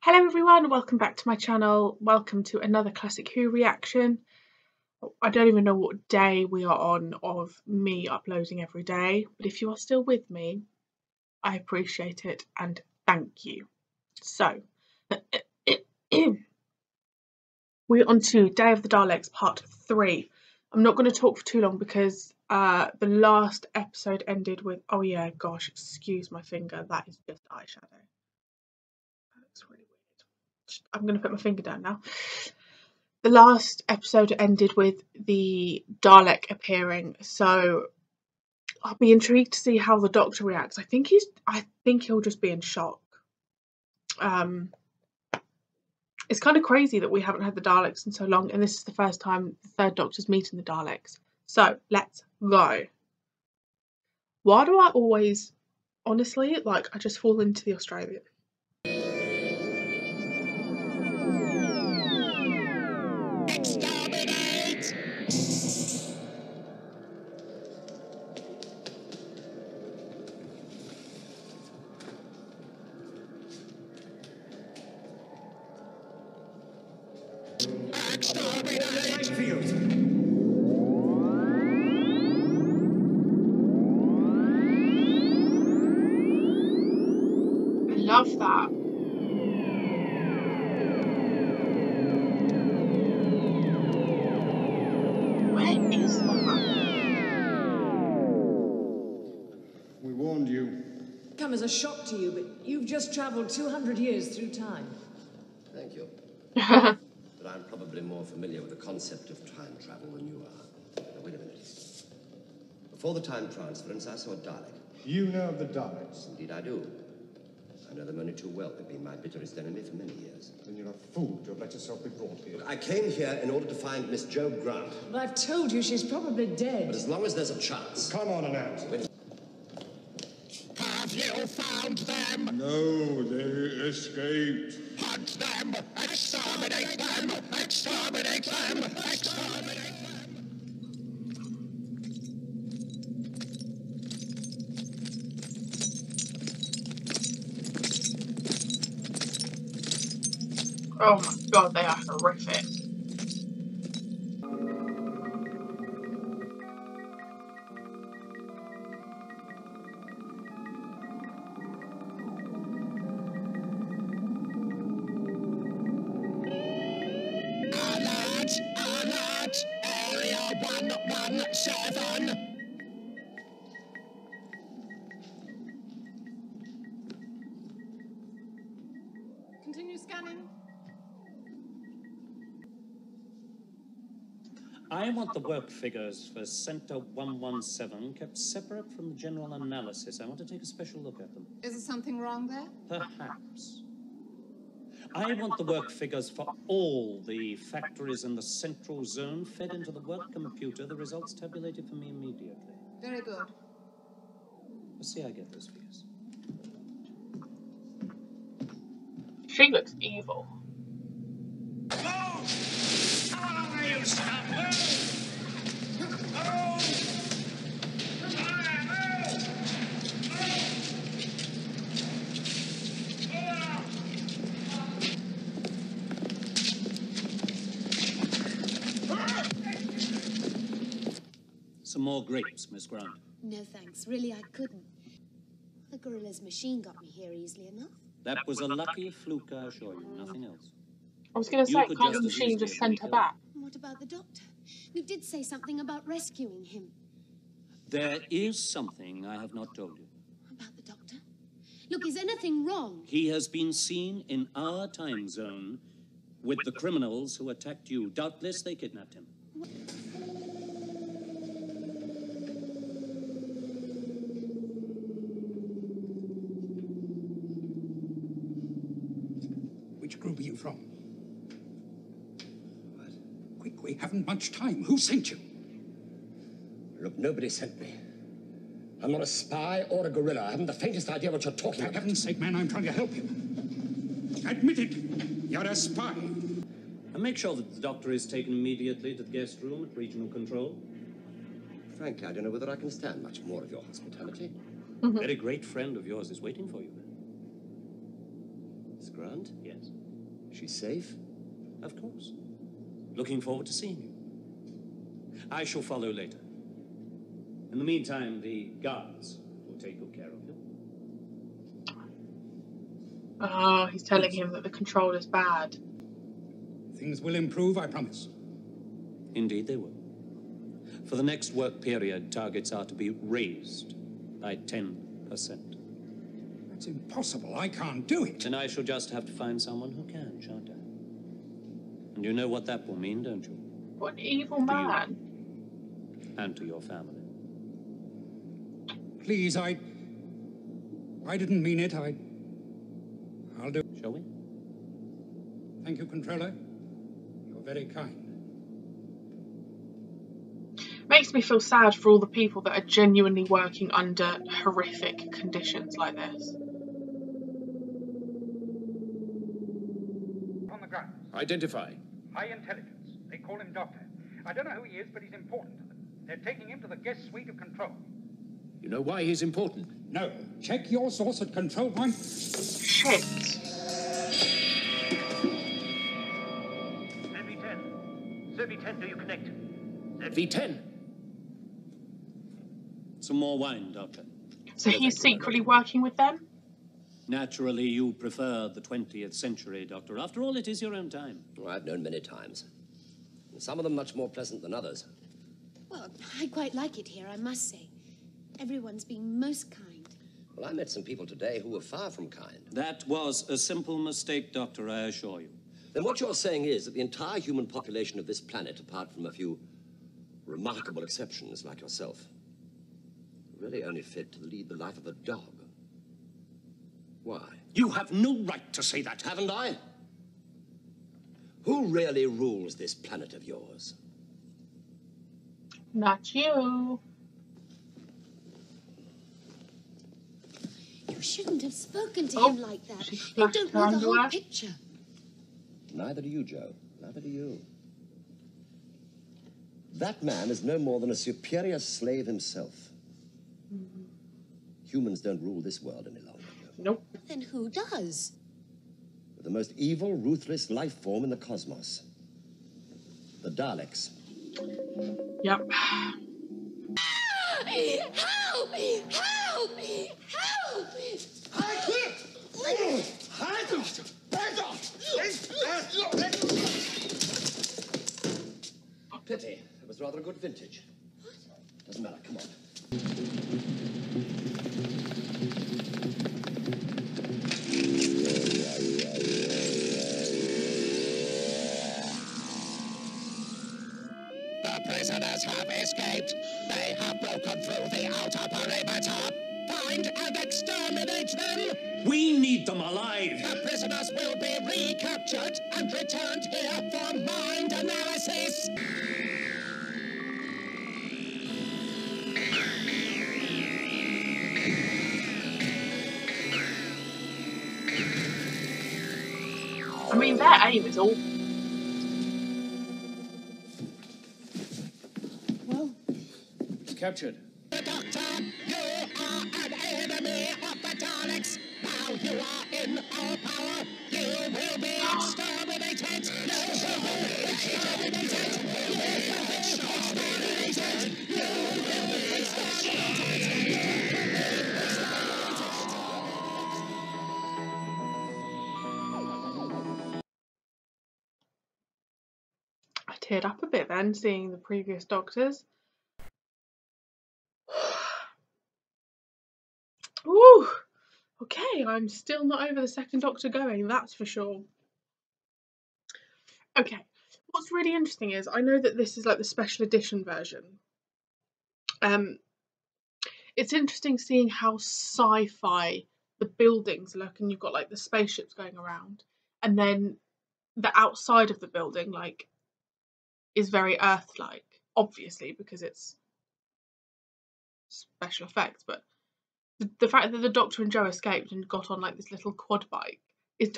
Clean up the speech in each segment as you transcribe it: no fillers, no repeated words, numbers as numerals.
Hello everyone, welcome back to my channel. Welcome to another Classic Who reaction. I don't even know what day we are on of me uploading every day, but if you are still with me, I appreciate it and thank you. So, we're on to Day of the Daleks part 3. I'm not going to talk for too long because the last episode ended with, oh yeah, gosh, excuse my finger, that is just eyeshadow. That's really weird. I'm going to put my finger down now. The last episode ended with the Dalek appearing, so I'll be intrigued to see how the Doctor reacts. I think he'll just be in shock. It's kind of crazy that we haven't had the Daleks in so long, and this is the first time the third Doctor's meeting the Daleks. So let's go. Why do I always, honestly, I just fall into the Australian? Love that. Where is that? We warned you. Come as a shock to you, but you've just travelled 200 years through time. Thank you. But I'm probably more familiar with the concept of time travel than you are. Now, wait a minute. Before the time transference, I saw a Dalek. You know of the Daleks. Indeed, I do. I know them only too well. They've been my bitterest enemy for many years. Then you're a fool to have let yourself be brought here. Look, I came here in order to find Miss Jo Grant. But I've told you she's probably dead. But as long as there's a chance... Come on and answer. Have you found them? No, they escaped. Hunt them! Exterminate them! Exterminate them! Exterminate them! Oh my god, they are horrific. Alert! Alert! Area 117! Continue scanning. I want the work figures for Center 117 kept separate from the general analysis. I want to take a special look at them. Is there something wrong there? Perhaps. I want the work figures for all the factories in the central zone fed into the work computer, the results tabulated for me immediately. Very good. Let's see how I get those figures. She looks evil. Some more grapes, Miss Grant. No thanks, really I couldn't. The gorilla's machine got me here easily enough. That was a lucky fluke, I assure you. Nothing else. I was going to You say, could can't just the as machine easily just have been send her killed. back? What about the doctor? You did say something about rescuing him. There is something I have not told you. About the doctor? Look, is anything wrong? He has been seen in our time zone with the criminals who attacked you. Doubtless they kidnapped him. Which group are you from? What? Quick, we haven't much time. Who sent you? Look, nobody sent me. I'm not a spy or a gorilla. I haven't the faintest idea what you're talking For about. heaven's sake, man, I'm trying to help you. Admit it. You're a spy. And make sure that the doctor is taken immediately to the guest room at regional control. Frankly, I don't know whether I can stand much more of your hospitality. A very great friend of yours is waiting for you. Miss Grant? Yes, She's safe? of course. Looking forward to seeing you. I shall follow later. In the meantime, the guards will take good care of you. Oh, he's telling him that the control is bad. Things will improve, I promise. Indeed they will. For the next work period, targets are to be raised by 10%. That's impossible. I can't do it. Then I shall just have to find someone who can, shan't I? And you know what that will mean, don't you? What an evil man. And to your family. Please, I didn't mean it. I'll do. Shall we? Thank you, Controller. You're very kind. Makes me feel sad for all the people that are genuinely working under horrific conditions like this. On the ground. Identify. High intelligence. They call him Doctor. I don't know who he is, but he's important to them. They're taking him to the guest suite of Control. You know why he's important? No. Check your source at Control Point. Shit. ZV-10. ZV-10, do you connect? V10. Some more wine, Doctor. So he's secretly working with them? Naturally, you prefer the 20th century, Doctor. After all, it is your own time. Well, I've known many times. And some of them much more pleasant than others. Well, I quite like it here, I must say. Everyone's been most kind. Well, I met some people today who were far from kind. That was a simple mistake, Doctor, I assure you. Then what you're saying is that the entire human population of this planet, apart from a few remarkable exceptions like yourself, really only fit to lead the life of a dog. Why? You have no right to say that. Haven't I? Who really rules this planet of yours? Not you. You shouldn't have spoken to Oh, him like that. she You flashed don't her know the whole underwear. picture. Neither do you, Joe. Neither do you. That man is no more than a superior slave himself. Humans don't rule this world any longer. Nope. Then who does? The most evil, ruthless life form in the cosmos. The Daleks. Yep. Help! Help! Help! Pity. It was rather a good vintage. What? Doesn't matter. Come on. The prisoners have escaped. They have broken through the outer perimeter. Find and exterminate them. We need them alive. The prisoners will be recaptured and returned here for mind analysis. I mean, their aim is awful. Well, He's captured. Doctor, you are an enemy of the Daleks. Now you are in our power. You will be exterminated. You will be exterminated. You will be exterminated. You will be exterminated. I teared up a bit then, seeing the previous Doctors. Ooh, okay, I'm still not over the second Doctor going, that's for sure. Okay, what's really interesting is I know that this is like the special edition version. It's interesting seeing how sci-fi the buildings look, and you've got like the spaceships going around, and then the outside of the building like is very Earth-like, obviously because it's special effects, but the fact that the Doctor and Joe escaped and got on like this little quad bike,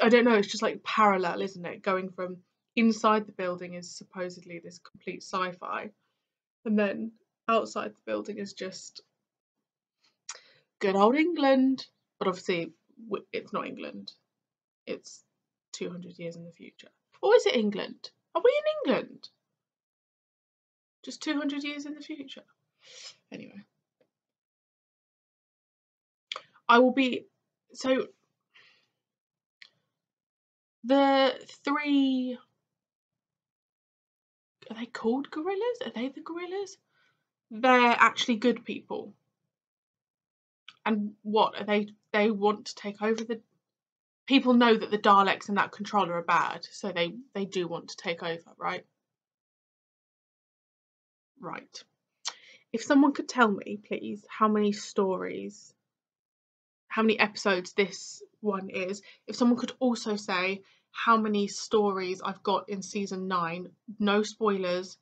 I don't know, it's just like parallel, isn't it? Going from inside the building is supposedly this complete sci-fi, and then outside the building is just good old England. But obviously it's not England. it's 200 years in the future. Or is it England? Are we in England? Just 200 years in the future. Anyway. I will be... So, the 3... Are they called gorillas? Are they the gorillas? They're actually good people. And what? Are they want to take over the... People know that the Daleks and that controller are bad, so they do want to take over, right? Right. If someone could tell me, please, how many episodes this one is. If someone could also say how many stories I've got in season 9, no spoilers,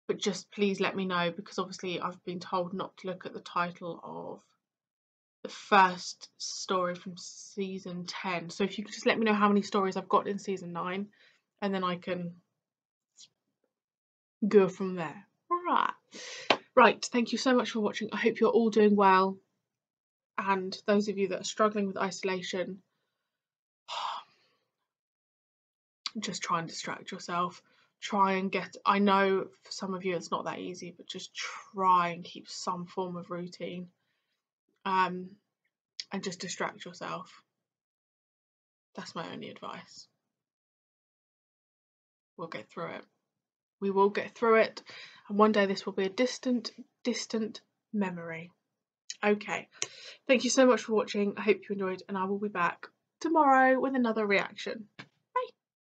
but just please let me know, because obviously I've been told not to look at the title of the first story from season 10. So if you could just let me know how many stories I've got in season 9, and then I can go from there. Right, thank you so much for watching. I hope you're all doing well. And those of you that are struggling with isolation, just try and distract yourself. Try and get... I know for some of you it's not that easy, but just try and keep some form of routine. And just distract yourself. That's my only advice. We'll get through it. We will get through it. And one day this will be a distant, distant memory. Okay. Thank you so much for watching. I hope you enjoyed, and I will be back tomorrow with another reaction.